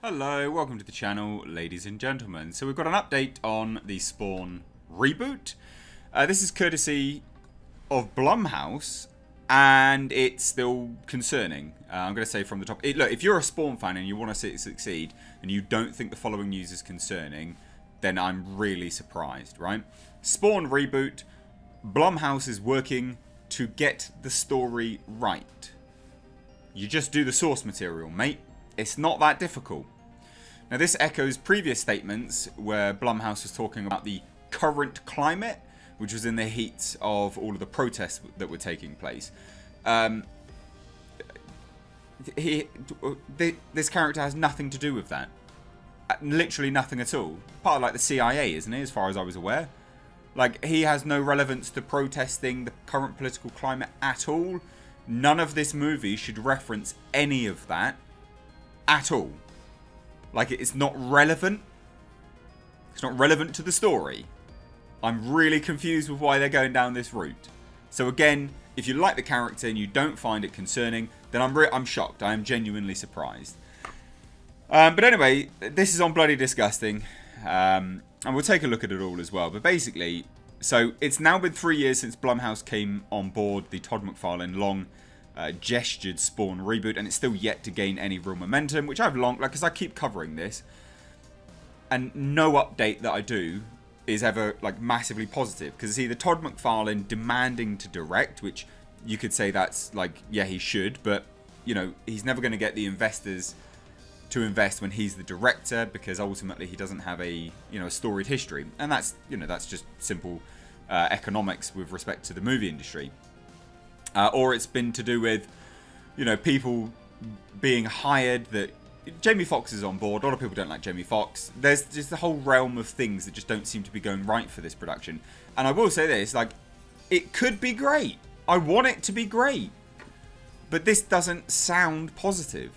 Hello, welcome to the channel, ladies and gentlemen. So we've got an update on the Spawn reboot. This is courtesy of Blumhouse, and it's still concerning. I'm going to say from the top. Look, if you're a Spawn fan and you want to see it succeed, and you don't think the following news is concerning, then I'm really surprised, right? Spawn reboot. Blumhouse is working to get the story right. You just do the source material, mate. It's not that difficult. Now, this echoes previous statements where Blumhouse was talking about the current climate, which was in the heat of all of the protests that were taking place. This character has nothing to do with that. Literally nothing at all. Part of like the CIA, isn't he, as far as I was aware? Like, he has no relevance to protesting the current political climate at all. None of this movie should reference any of that at all. Like, it's not relevant. It's not relevant to the story. I'm really confused with why they're going down this route. So again, if you like the character and you don't find it concerning, then I'm shocked. I am genuinely surprised. But anyway, this is on Bloody Disgusting. And we'll take a look at it all as well. But basically, so it's now been 3 years since Blumhouse came on board the Todd McFarlane long gestured Spawn reboot, and it's still yet to gain any real momentum, which I've because I keep covering this, and no update that I do is ever like massively positive, because it's either Todd McFarlane demanding to direct, which you could say that's like, yeah, he should, but you know, he's never going to get the investors to invest when he's the director, because ultimately he doesn't have a, you know, a storied history, and that's, you know, that's just simple economics with respect to the movie industry. Or it's been to do with, you know, people being hired that Jamie Foxx is on board. A lot of people don't like Jamie Foxx. There's just the whole realm of things that just don't seem to be going right for this production. And I will say this, like, it could be great. I want it to be great. But this doesn't sound positive.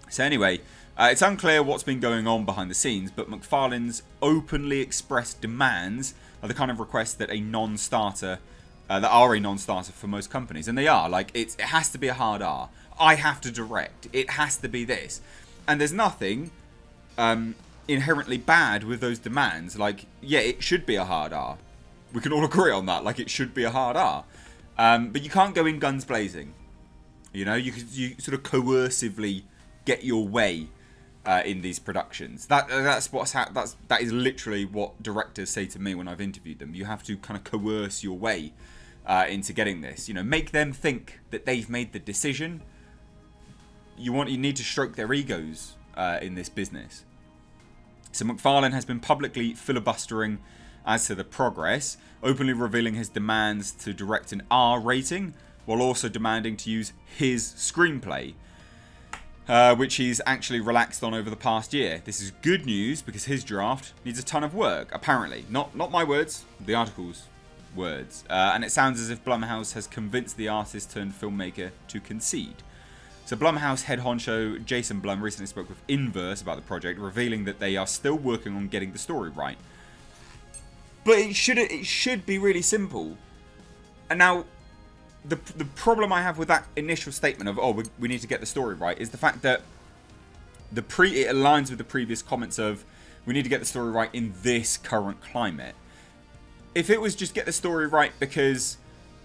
So anyway, it's unclear what's been going on behind the scenes, but McFarlane's openly expressed demands are the kind of requests that a non-starter that are a non-starter for most companies, and they are. Like, it has to be a hard R. I have to direct. It has to be this, and there's nothing inherently bad with those demands. Like, yeah, it should be a hard R. We can all agree on that. Like, it should be a hard R, but you can't go in guns blazing. You know, you sort of coercively get your way in these productions. That is literally what directors say to me when I've interviewed them. You have to kind of coerce your way into getting this. You know, make them think that they've made the decision. You need to stroke their egos in this business. So McFarlane has been publicly filibustering as to the progress, openly revealing his demands to direct an R rating, while also demanding to use his screenplay, which he's actually relaxed on over the past year. This is good news because his draft needs a ton of work, apparently. Not my words, the article's words. And it sounds as if Blumhouse has convinced the artist turned filmmaker to concede. So Blumhouse head honcho Jason Blum recently spoke with Inverse about the project, revealing that they are still working on getting the story right. But it should be really simple. And now, the problem I have with that initial statement of, oh, we need to get the story right, is the fact that it aligns with the previous comments of, we need to get the story right in this current climate. If it was just get the story right because,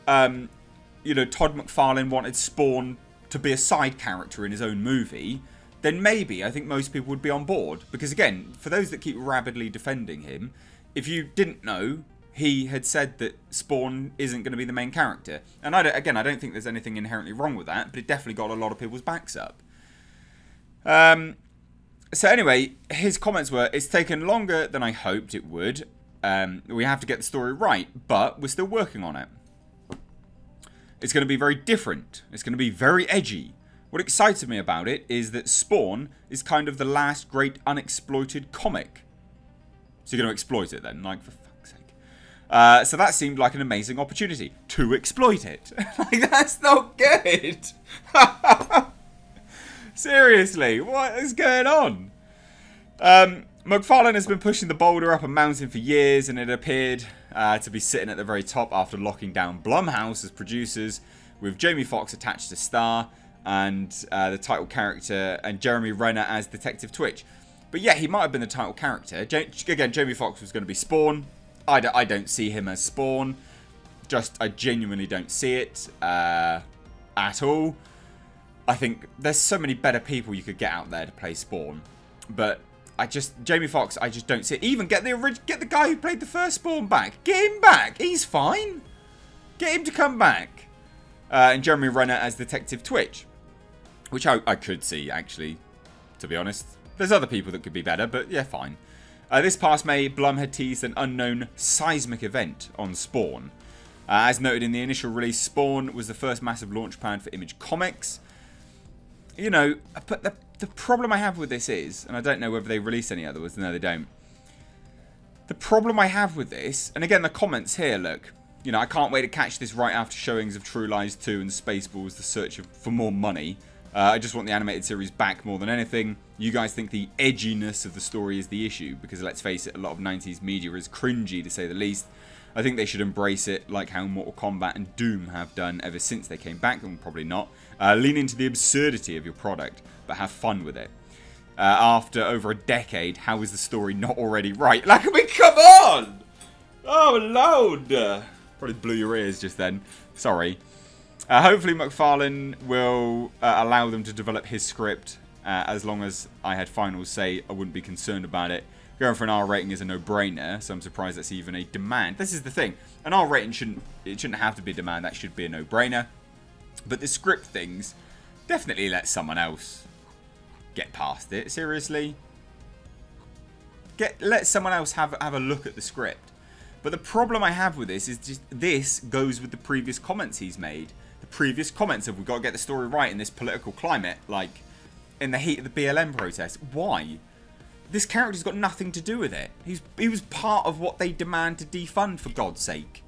you know, Todd McFarlane wanted Spawn to be a side character in his own movie, then maybe I think most people would be on board. Because again, for those that keep rabidly defending him, if you didn't know, he had said that Spawn isn't going to be the main character. And I don't think there's anything inherently wrong with that, but it definitely got a lot of people's backs up. So anyway, his comments were, it's taken longer than I hoped it would. We have to get the story right, but we're still working on it. It's going to be very different. It's going to be very edgy. What excited me about it is that Spawn is kind of the last great unexploited comic. So you're going to exploit it then, like, for fuck's sake. So that seemed like an amazing opportunity to exploit it. Like, that's not good. Seriously, what is going on? McFarlane has been pushing the boulder up a mountain for years, and it appeared to be sitting at the very top after locking down Blumhouse as producers, with Jamie Foxx attached to star. and the title character, and Jeremy Renner as Detective Twitch. But yeah, he might have been the title character. Again, Jamie Foxx was going to be Spawn. I don't see him as Spawn. I genuinely don't see it at all. I think there's so many better people you could get out there to play Spawn. But Jamie Foxx, I just don't see it. Even get the guy who played the first Spawn back. Get him back. He's fine. Get him to come back. And Jeremy Renner as Detective Twitch. Which I could see, actually, to be honest. There's other people that could be better, but yeah, fine. This past May, Blum had teased an unknown seismic event on Spawn. As noted in the initial release, Spawn was the first massive launchpad for Image Comics. You know, but the problem I have with this is, and I don't know whether they release any other ones, no they don't. The problem I have with this, and again the comments here, look, you know, I can't wait to catch this right after showings of True Lies 2 and Spaceballs, The Search for More Money. I just want the animated series back more than anything. You guys think the edginess of the story is the issue, because let's face it, a lot of 90s media is cringy to say the least. I think they should embrace it like how Mortal Kombat and Doom have done ever since they came back, and probably not. Lean into the absurdity of your product, but have fun with it. After over a decade, how is the story not already right? Like, I mean, come on! Oh, Lord! Probably blew your ears just then. Sorry. Hopefully McFarlane will allow them to develop his script. As long as I had final say, I wouldn't be concerned about it. Going for an R rating is a no-brainer, so I'm surprised that's even a demand. This is the thing. An R rating shouldn't have to be a demand. That should be a no-brainer. But the script things, definitely let someone else get past it. Seriously. Let someone else have a look at the script. But the problem I have with this is just this goes with the previous comments he's made. The previous comments of we've got to get the story right in this political climate, like in the heat of the BLM protest. Why? This character's got nothing to do with it. He was part of what they demand to defund, for God's sake.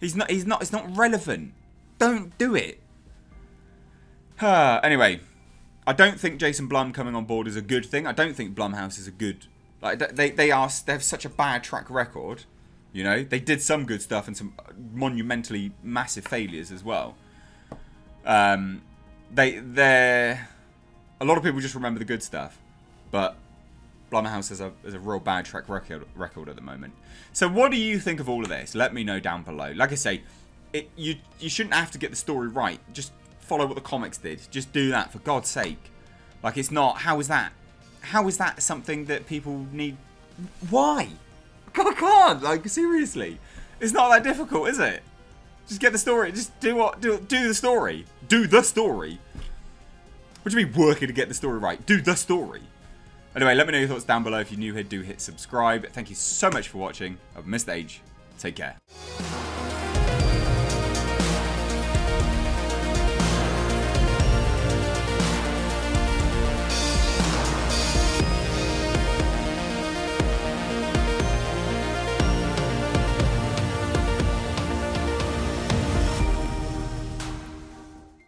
It's not relevant. Don't do it. Anyway, I don't think Jason Blum coming on board is a good thing. I don't think Blumhouse is a good... Like, they have such a bad track record. You know, they did some good stuff and some monumentally massive failures as well. A lot of people just remember the good stuff, but Blumhouse has a real bad track record at the moment. So what do you think of all of this? Let me know down below. Like I say, you shouldn't have to get the story right. Just follow what the comics did. Just do that, for God's sake. Like, it's not... How is that? How is that something that people need... Why? I can't. Like, seriously. It's not that difficult, is it? Just get the story. Just do the story. Do the story. What do you mean working to get the story right? Do the story. Anyway, let me know your thoughts down below. If you're new here, do hit subscribe. Thank you so much for watching. I've missed age. Take care.